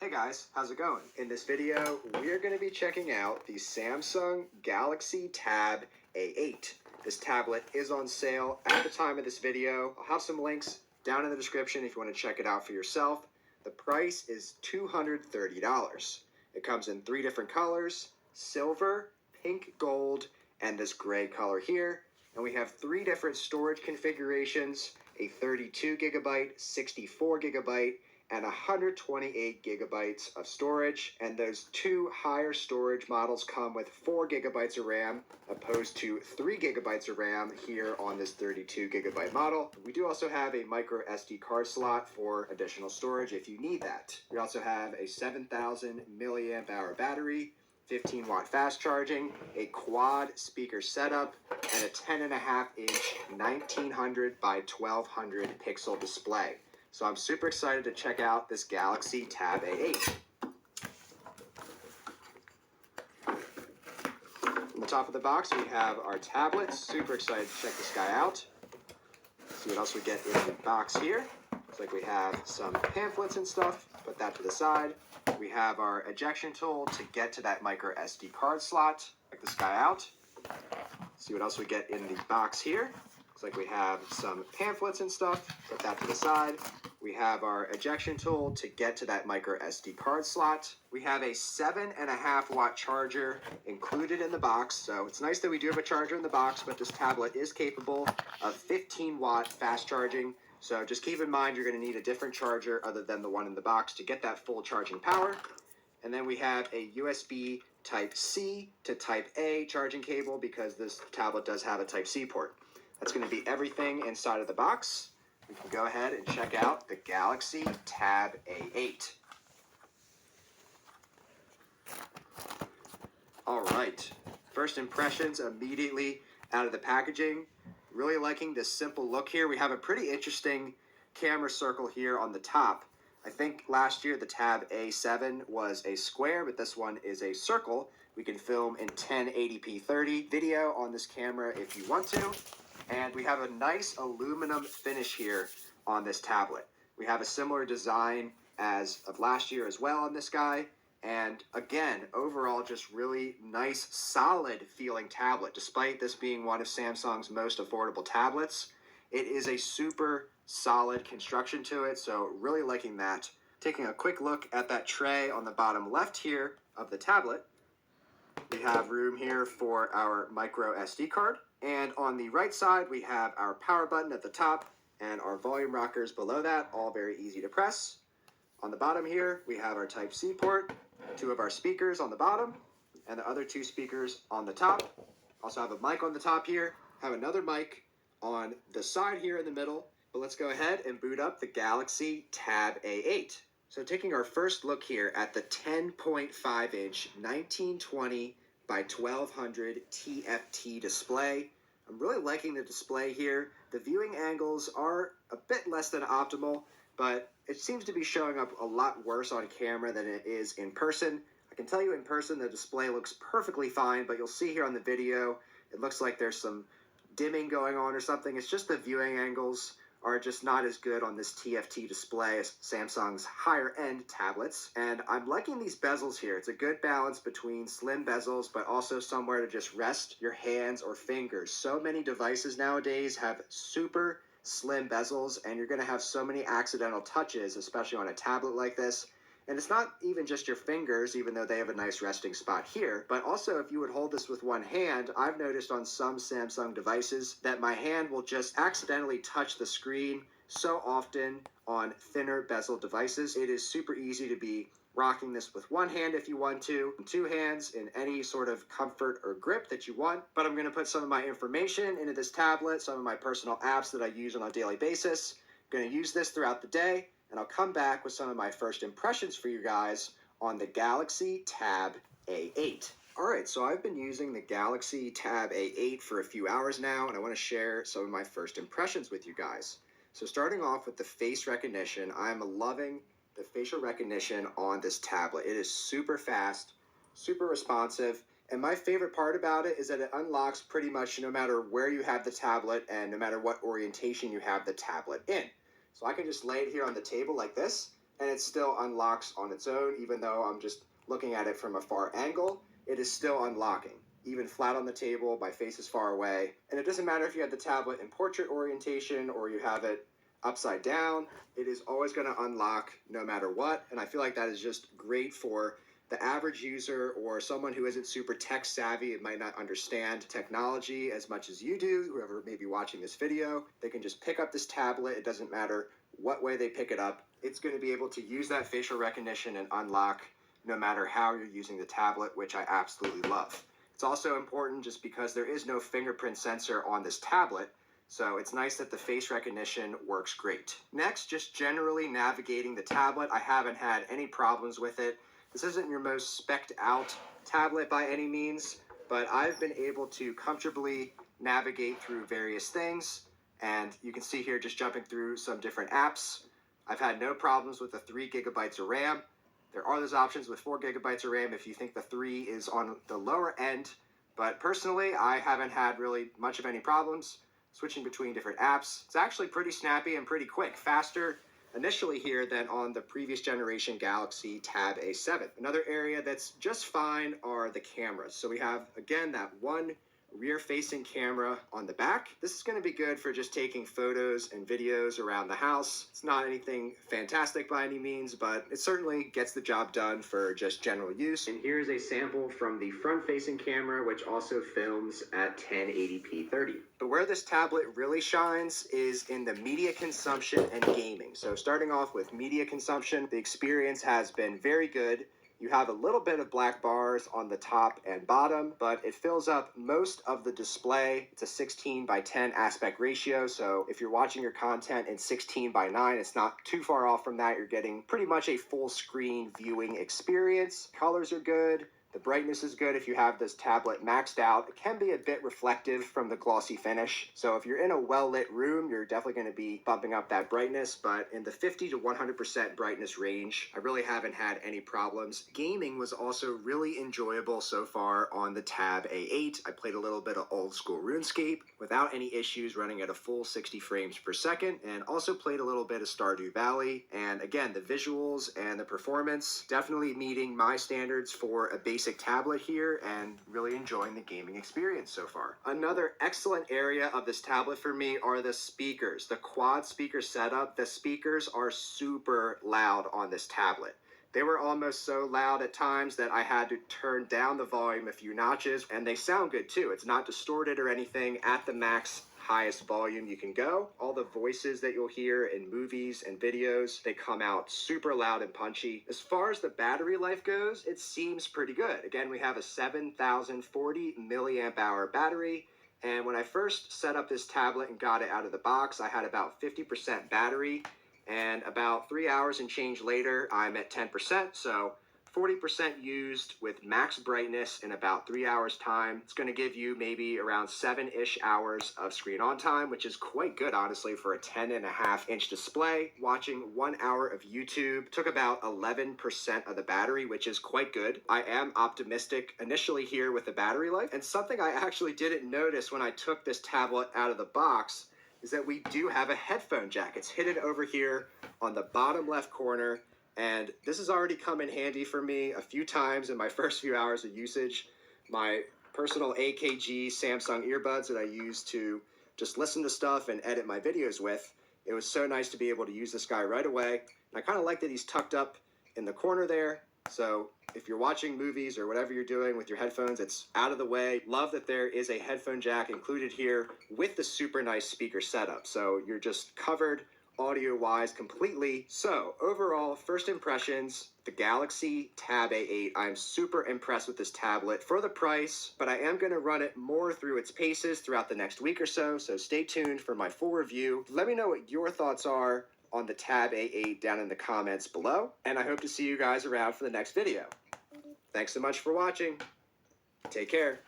Hey guys, how's it going? In this video, we're going to be checking out the Samsung Galaxy Tab A8. This tablet is on sale at the time of this video. I'll have some links down in the description if you want to check it out for yourself. The price is $230. It comes in 3 different colors: silver, pink gold, and this gray color here. And we have 3 different storage configurations: a 32 gigabyte, 64 gigabyte, and 128 gigabytes of storage. And those 2 higher storage models come with 4 gigabytes of RAM opposed to 3 gigabytes of RAM here on this 32 gigabyte model. We do also have a micro SD card slot for additional storage if you need that. We also have a 7,000 milliamp hour battery, 15 watt fast charging, a quad speaker setup, and a 10.5 inch 1900 by 1200 pixel display. So I'm super excited to check out this Galaxy Tab A8. On the top of the box, we have our tablet. Super excited to check this guy out. See what else we get in the box here. Looks like we have some pamphlets and stuff. Put that to the side. We have our ejection tool to get to that micro SD card slot. Check this guy out. See what else we get in the box here. Looks like we have some pamphlets and stuff. Put that to the side. We have our ejection tool to get to that micro SD card slot. We have a 7.5 watt charger included in the box. So it's nice that we do have a charger in the box, but this tablet is capable of 15 watt fast charging. So just keep in mind you're going to need a different charger other than the one in the box to get that full charging power. And then we have a USB Type-C to Type-A charging cable because this tablet does have a Type-C port. That's going to be everything inside of the box. We can go ahead and check out the Galaxy Tab A8. All right, first impressions immediately out of the packaging. Really liking this simple look here. We have a pretty interesting camera circle here on the top. I think last year the Tab A7 was a square, but this one is a circle. We can film in 1080p 30 video on this camera if you want to. And we have a nice aluminum finish here on this tablet. We have a similar design as of last year as well on this guy. And again, overall, just really nice, solid feeling tablet. Despite this being one of Samsung's most affordable tablets, it is a super solid construction to it. So really liking that. Taking a quick look at that tray on the bottom left here of the tablet, we have room here for our micro SD card. And on the right side, we have our power button at the top and our volume rockers below that, all very easy to press. On the bottom here, we have our Type-C port, 2 of our speakers on the bottom, and the other 2 speakers on the top. Also have a mic on the top here, have another mic on the side here in the middle. But let's go ahead and boot up the Galaxy Tab A8. So taking our first look here at the 10.5 inch 1920 by 1200 TFT display. I'm really liking the display here. The viewing angles are a bit less than optimal, but it seems to be showing up a lot worse on camera than it is in person. I can tell you in person the display looks perfectly fine, but you'll see here on the video, it looks like there's some dimming going on or something. It's just the viewing angles are just not as good on this TFT display as Samsung's higher end tablets. And I'm liking these bezels here. It's a good balance between slim bezels, but also somewhere to just rest your hands or fingers. So many devices nowadays have super slim bezels, and you're going to have so many accidental touches, especially on a tablet like this. And it's not even just your fingers, even though they have a nice resting spot here, but also if you would hold this with one hand, I've noticed on some Samsung devices that my hand will just accidentally touch the screen so often on thinner bezel devices. It is super easy to be rocking this with one hand if you want to, and 2 hands in any sort of comfort or grip that you want. But I'm going to put some of my information into this tablet, some of my personal apps that I use on a daily basis. I'm going to use this throughout the day, and I'll come back with some of my first impressions for you guys on the Galaxy Tab A8. Alright, so I've been using the Galaxy Tab A8 for a few hours now, and I want to share some of my first impressions with you guys. So starting off with the face recognition, I'm loving the facial recognition on this tablet. It is super fast, super responsive, and my favorite part about it is that it unlocks pretty much no matter where you have the tablet and no matter what orientation you have the tablet in. So I can just lay it here on the table like this, and it still unlocks on its own, even though I'm just looking at it from a far angle. It is still unlocking, even flat on the table, my face is far away. And it doesn't matter if you have the tablet in portrait orientation or you have it upside down, it is always going to unlock no matter what. And I feel like that is just great for the average user or someone who isn't super tech savvy and might not understand technology as much as you do, whoever may be watching this video. They can just pick up this tablet. It doesn't matter what way they pick it up. It's going to be able to use that facial recognition and unlock no matter how you're using the tablet, which I absolutely love. It's also important just because there is no fingerprint sensor on this tablet, so it's nice that the face recognition works great. Next, just generally navigating the tablet. I haven't had any problems with it. This isn't your most spec'd out tablet by any means, but I've been able to comfortably navigate through various things, and you can see here just jumping through some different apps. I've had no problems with the 3 gigabytes of RAM. There are those options with 4 gigabytes of RAM if you think the 3 is on the lower end, but personally, I haven't had really much of any problems switching between different apps. It's actually pretty snappy and pretty quick, faster initially here than on the previous generation Galaxy Tab A7. Another area that's just fine are the cameras. So we have, again, that one rear-facing camera on the back. This is going to be good for just taking photos and videos around the house. It's not anything fantastic by any means, but it certainly gets the job done for just general use. And here's a sample from the front-facing camera, which also films at 1080p 30. But where this tablet really shines is in the media consumption and gaming. So starting off with media consumption, the experience has been very good. You have a little bit of black bars on the top and bottom, but it fills up most of the display. It's a 16:10 aspect ratio, so if you're watching your content in 16:9, it's not too far off from that. You're getting pretty much a full screen viewing experience. Colors are good. The brightness is good if you have this tablet maxed out. It can be a bit reflective from the glossy finish. So if you're in a well-lit room, you're definitely going to be bumping up that brightness. But in the 50 to 100% brightness range, I really haven't had any problems. Gaming was also really enjoyable so far on the Tab A8. I played a little bit of old school RuneScape without any issues running at a full 60 frames per second, and also played a little bit of Stardew Valley. And again, the visuals and the performance definitely meeting my standards for a basic tablet here, and really enjoying the gaming experience so far. Another excellent area of this tablet for me are the speakers. The quad speaker setup, the speakers are super loud on this tablet. They were almost so loud at times that I had to turn down the volume a few notches, and they sound good too. It's not distorted or anything at the max highest volume you can go. All the voices that you'll hear in movies and videos, they come out super loud and punchy. As far as the battery life goes, it seems pretty good. Again, we have a 7,040 milliamp hour battery. And when I first set up this tablet and got it out of the box, I had about 50% battery. And about 3 hours and change later, I'm at 10%. So 40% used with max brightness in about 3 hours time. It's going to give you maybe around 7-ish hours of screen on time, which is quite good, honestly, for a 10.5-inch display. Watching 1 hour of YouTube took about 11% of the battery, which is quite good. I am optimistic initially here with the battery life. And something I actually didn't notice when I took this tablet out of the box is that we do have a headphone jack. It's hidden over here on the bottom left corner. And this has already come in handy for me a few times in my first few hours of usage. My personal AKG Samsung earbuds that I use to just listen to stuff and edit my videos with. It was so nice to be able to use this guy right away. And I kind of like that he's tucked up in the corner there. So if you're watching movies or whatever you're doing with your headphones, it's out of the way. Love that there is a headphone jack included here with the super nice speaker setup. So you're just covered audio-wise completely. So overall, first impressions, the Galaxy Tab A8. I'm super impressed with this tablet for the price, but I am going to run it more through its paces throughout the next week or so. So stay tuned for my full review. Let me know what your thoughts are on the Tab A8 down in the comments below, and I hope to see you guys around for the next video. Thanks so much for watching. Take care.